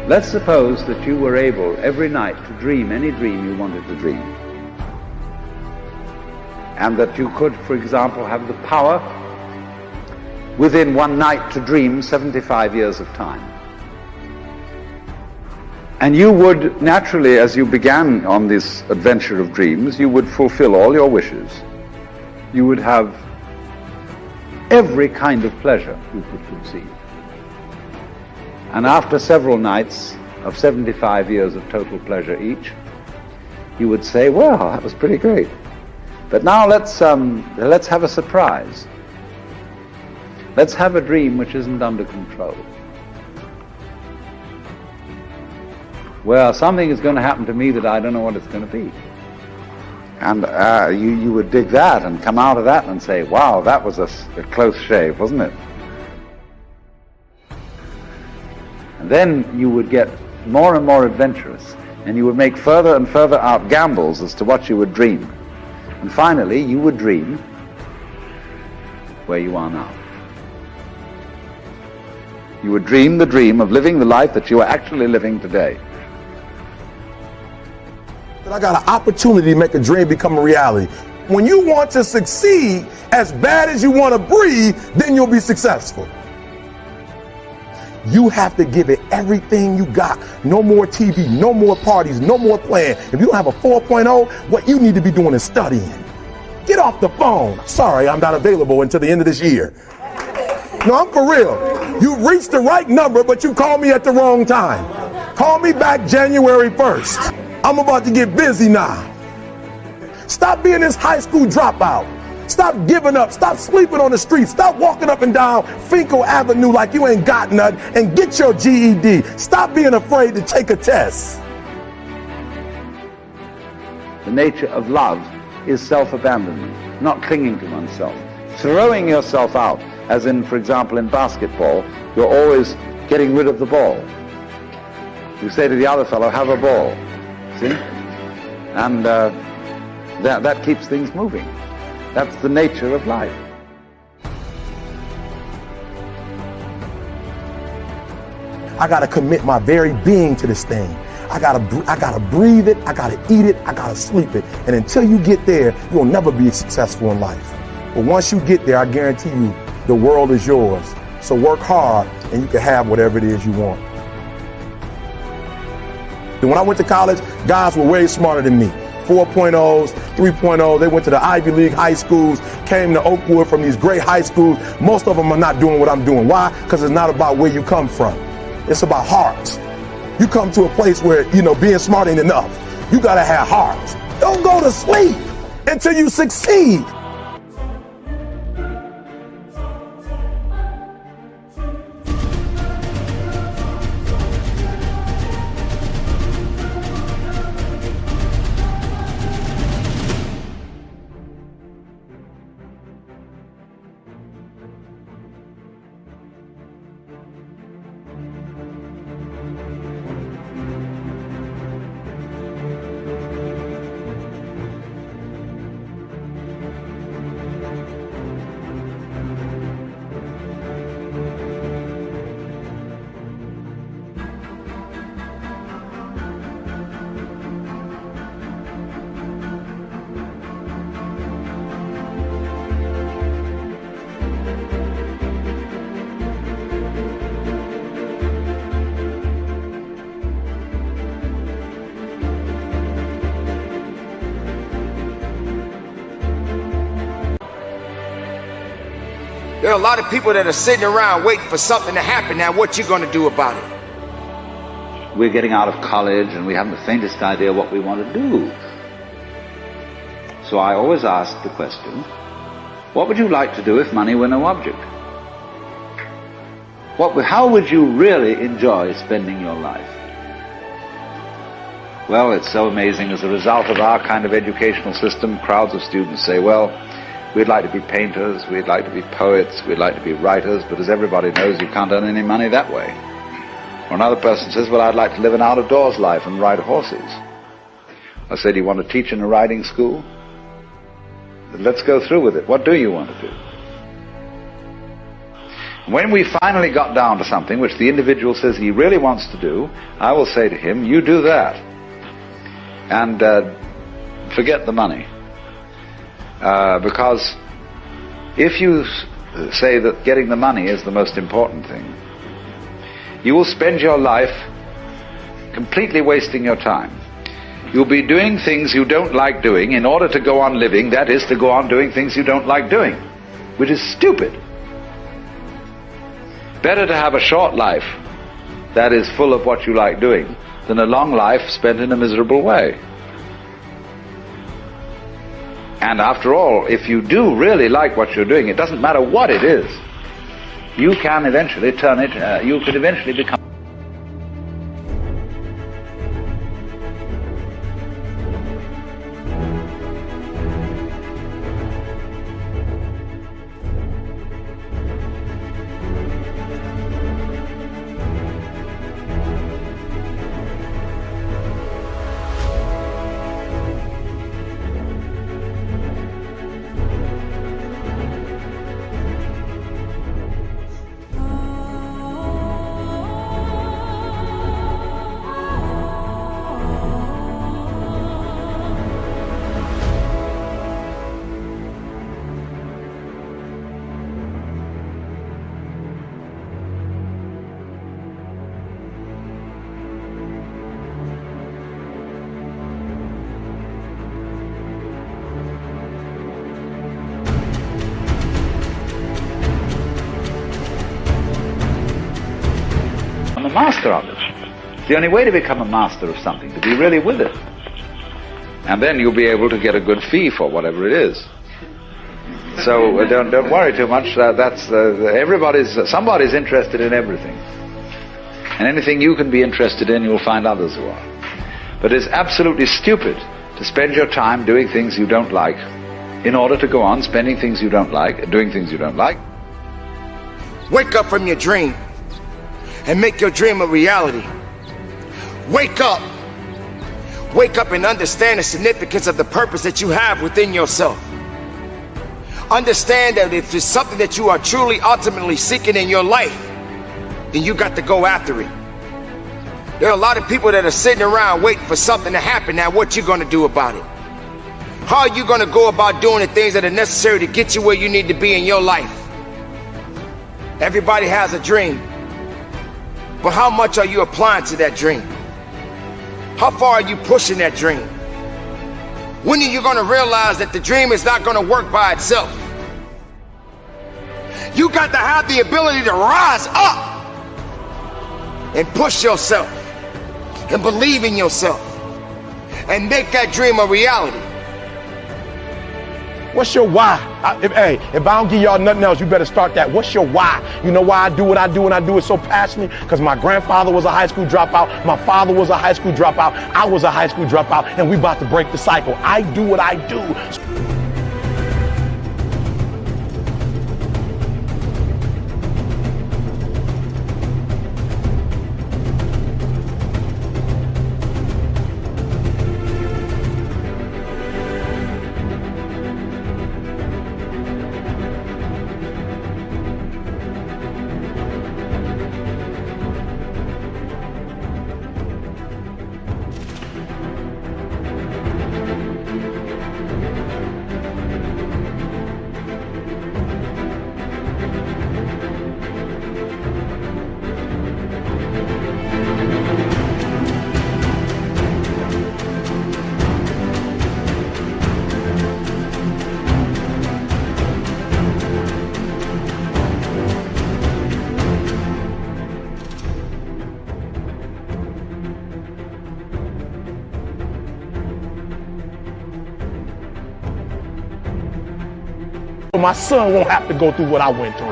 Let's suppose that you were able every night to dream any dream you wanted to dream. And that you could, for example, have the power within one night to dream 75 years of time. And you would naturally, as you began on this adventure of dreams, you would fulfill all your wishes. You would have every kind of pleasure you could conceive. And after several nights of 75 years of total pleasure each, you would say, well, that was pretty great. But now let's have a surprise. Let's have a dream which isn't under control. Well, something is going to happen to me that I don't know what it's going to be. And you would dig that and come out of that and say, wow, that was a close shave, wasn't it? And then you would get more and more adventurous, and you would make further and further out gambles as to what you would dream. And finally, you would dream where you are now. You would dream the dream of living the life that you are actually living today. I got an opportunity to make a dream become a reality. When you want to succeed as bad as you want to breathe, then you'll be successful. You have to give it everything you got. No more TV, no more parties, no more playing. If you don't have a 4.0, what you need to be doing is studying. Get off the phone. Sorry, I'm not available until the end of this year. No, I'm for real. You reached the right number, but you called me at the wrong time. Call me back January 1st. I'm about to get busy now. Stop being this high school dropout. Stop giving up. Stop sleeping on the street. Stop walking up and down Finkel Avenue like you ain't got nothing, and get your GED. Stop being afraid to take a test. The nature of love is self-abandonment, not clinging to oneself. Throwing yourself out, as in, for example, in basketball, you're always getting rid of the ball. You say to the other fellow, have a ball. See? And that keeps things moving. That's the nature of life. I gotta commit my very being to this thing. I gotta breathe it, I gotta eat it, I gotta sleep it. And until you get there, you'll never be successful in life. But once you get there, I guarantee you, the world is yours. So work hard and you can have whatever it is you want. And when I went to college, guys were way smarter than me. 4.0s, 3.0, they went to the Ivy League high schools, came to Oakwood from these great high schools. Most of them are not doing what I'm doing. Why? Because it's not about where you come from. It's about hearts. You come to a place where, being smart ain't enough. You gotta have hearts. Don't go to sleep until you succeed. There are a lot of people that are sitting around waiting for something to happen. Now, what you gonna do about it? We're getting out of college and we haven't the faintest idea what we want to do. So I always ask the question, what would you like to do if money were no object? How would you really enjoy spending your life? Well, it's so amazing. As a result of our kind of educational system, crowds of students say, well, we'd like to be painters, we'd like to be poets, we'd like to be writers, but as everybody knows, you can't earn any money that way. Or another person says, well, I'd like to live an out-of-doors life and ride horses. I say, do you want to teach in a riding school? Let's go through with it. What do you want to do? When we finally got down to something which the individual says he really wants to do, I will say to him, you do that. And forget the money. Because if you say that getting the money is the most important thing, you will spend your life completely wasting your time. You'll be doing things you don't like doing in order to go on living, that is, to go on doing things you don't like doing, which is stupid. Better to have a short life that is full of what you like doing than a long life spent in a miserable way. And after all, if you do really like what you're doing, it doesn't matter what it is, you can eventually turn it, you could eventually become a master of it. It's the only way to become a master of something, to be really with it. And then you'll be able to get a good fee for whatever it is. So don't worry too much. Somebody's interested in everything. And anything you can be interested in, you'll find others who are. But it's absolutely stupid to spend your time doing things you don't like in order to go on spending things you don't like, doing things you don't like. Wake up from your dream and make your dream a reality. Wake up. Wake up and understand the significance of the purpose that you have within yourself. Understand that if it's something that you are truly ultimately seeking in your life, then you got to go after it. There are a lot of people that are sitting around waiting for something to happen. Now, what you going to do about it? How are you going to go about doing the things that are necessary to get you where you need to be in your life? Everybody has a dream. But how much are you applying to that dream? How far are you pushing that dream? When are you going to realize that the dream is not going to work by itself? You got to have the ability to rise up and push yourself and believe in yourself and make that dream a reality. What's your why? If I don't give y'all nothing else, you better start that. What's your why? You know why I do what I do and I do it so passionately? Because my grandfather was a high school dropout. My father was a high school dropout. I was a high school dropout. And we about to break the cycle. I do what I do. My son won't have to go through what I went through.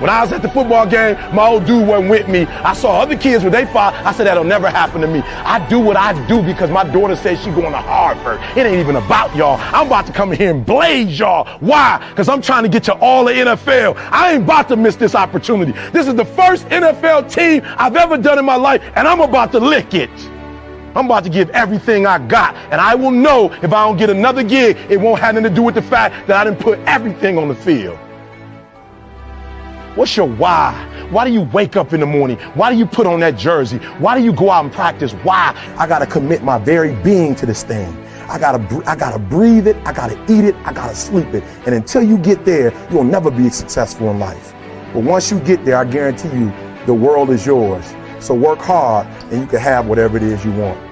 When I was at the football game, my old dude wasn't with me. I saw other kids with their father. I said, that'll never happen to me. I do what I do because my daughter says she's going to Harvard. It ain't even about y'all. I'm about to come in here and blaze y'all. Why? Because I'm trying to get you all the NFL. I ain't about to miss this opportunity. This is the first NFL team I've ever done in my life, and I'm about to lick it. I'm about to give everything I got, and I will know if I don't get another gig, it won't have nothing to do with the fact that I didn't put everything on the field. What's your why? Why do you wake up in the morning? Why do you put on that jersey? Why do you go out and practice? Why? I gotta commit my very being to this thing. I gotta breathe it. I gotta eat it. I gotta sleep it. And until you get there, you'll never be successful in life. But once you get there, I guarantee you, the world is yours. So work hard and you can have whatever it is you want.